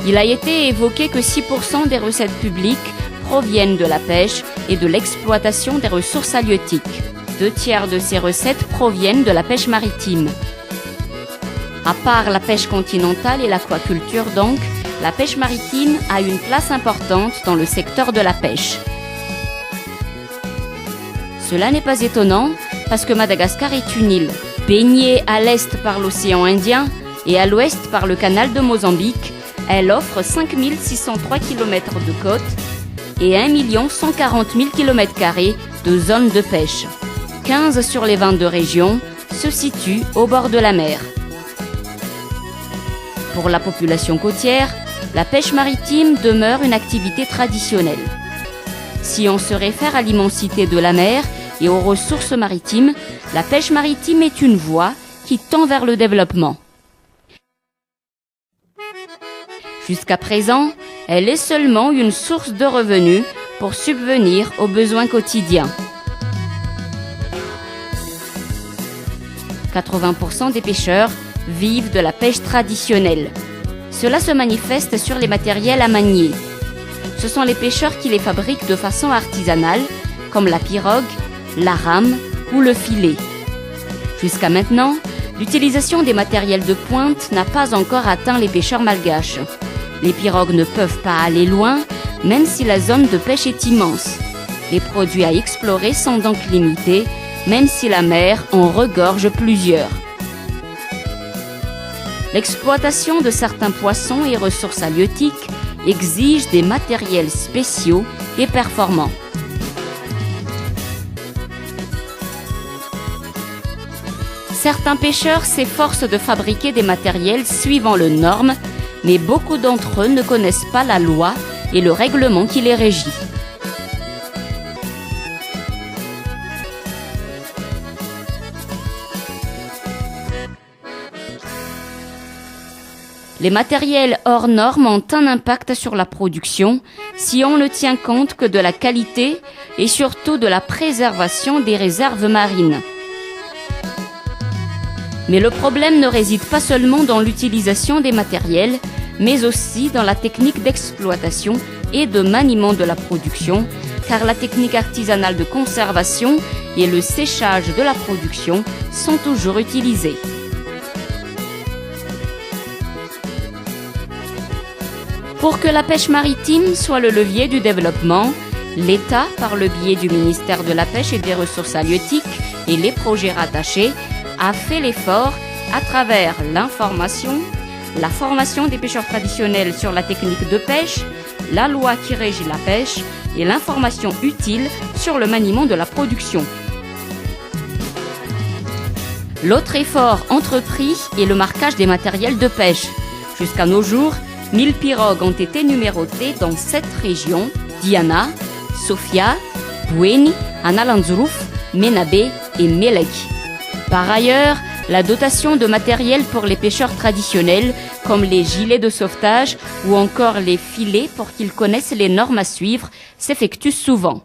Il a été évoqué que 6% des recettes publiques proviennent de la pêche et de l'exploitation des ressources halieutiques. 2/3 de ces recettes proviennent de la pêche maritime. À part la pêche continentale et l'aquaculture donc, la pêche maritime a une place importante dans le secteur de la pêche. Cela n'est pas étonnant parce que Madagascar est une île, baignée à l'est par l'océan Indien et à l'ouest par le canal de Mozambique. Elle offre 5 603 km de côte et 1 140 000 km² de zones de pêche. 15 sur les 22 régions se situent au bord de la mer. Pour la population côtière, la pêche maritime demeure une activité traditionnelle. Si on se réfère à l'immensité de la mer et aux ressources maritimes, la pêche maritime est une voie qui tend vers le développement. Jusqu'à présent, elle est seulement une source de revenus pour subvenir aux besoins quotidiens. 80% des pêcheurs vivent de la pêche traditionnelle. Cela se manifeste sur les matériels à manier. Ce sont les pêcheurs qui les fabriquent de façon artisanale, comme la pirogue, la rame ou le filet. Jusqu'à maintenant, l'utilisation des matériels de pointe n'a pas encore atteint les pêcheurs malgaches. Les pirogues ne peuvent pas aller loin, même si la zone de pêche est immense. Les produits à explorer sont donc limités, même si la mer en regorge plusieurs. L'exploitation de certains poissons et ressources halieutiques exige des matériels spéciaux et performants. Certains pêcheurs s'efforcent de fabriquer des matériels suivant les normes, mais beaucoup d'entre eux ne connaissent pas la loi et le règlement qui les régit. Les matériels hors normes ont un impact sur la production si on ne tient compte que de la qualité et surtout de la préservation des réserves marines. Mais le problème ne réside pas seulement dans l'utilisation des matériels, mais aussi dans la technique d'exploitation et de maniement de la production, car la technique artisanale de conservation et le séchage de la production sont toujours utilisés. Pour que la pêche maritime soit le levier du développement, l'État, par le biais du ministère de la Pêche et des Ressources halieutiques et les projets rattachés, a fait l'effort à travers l'information, la formation des pêcheurs traditionnels sur la technique de pêche, la loi qui régit la pêche et l'information utile sur le maniement de la production. L'autre effort entrepris est le marquage des matériels de pêche. Jusqu'à nos jours, 1000 pirogues ont été numérotées dans 7 régions, Diana, Sofia, Bouéni, Analanzuruf, Menabe et Melek. Par ailleurs, la dotation de matériel pour les pêcheurs traditionnels, comme les gilets de sauvetage ou encore les filets pour qu'ils connaissent les normes à suivre, s'effectue souvent.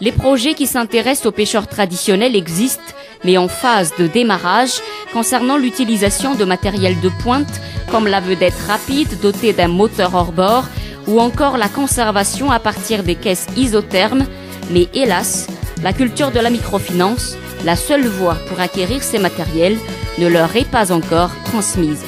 Les projets qui s'intéressent aux pêcheurs traditionnels existent, mais en phase de démarrage, concernant l'utilisation de matériel de pointe, comme la vedette rapide dotée d'un moteur hors-bord, ou encore la conservation à partir des caisses isothermes, mais hélas, la culture de la microfinance, la seule voie pour acquérir ces matériels, ne leur est pas encore transmise.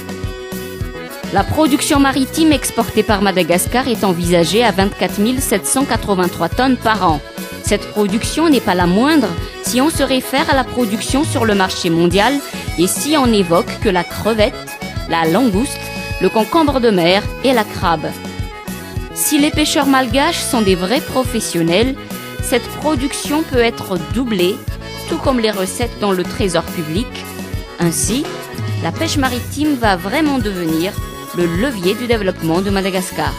La production maritime exportée par Madagascar est envisagée à 24 783 tonnes par an. Cette production n'est pas la moindre si on se réfère à la production sur le marché mondial et si on évoque que la crevette, la langouste, le concombre de mer et la crabe. Si les pêcheurs malgaches sont des vrais professionnels, cette production peut être doublée, tout comme les recettes dans le trésor public. Ainsi, la pêche maritime va vraiment devenir le levier du développement de Madagascar.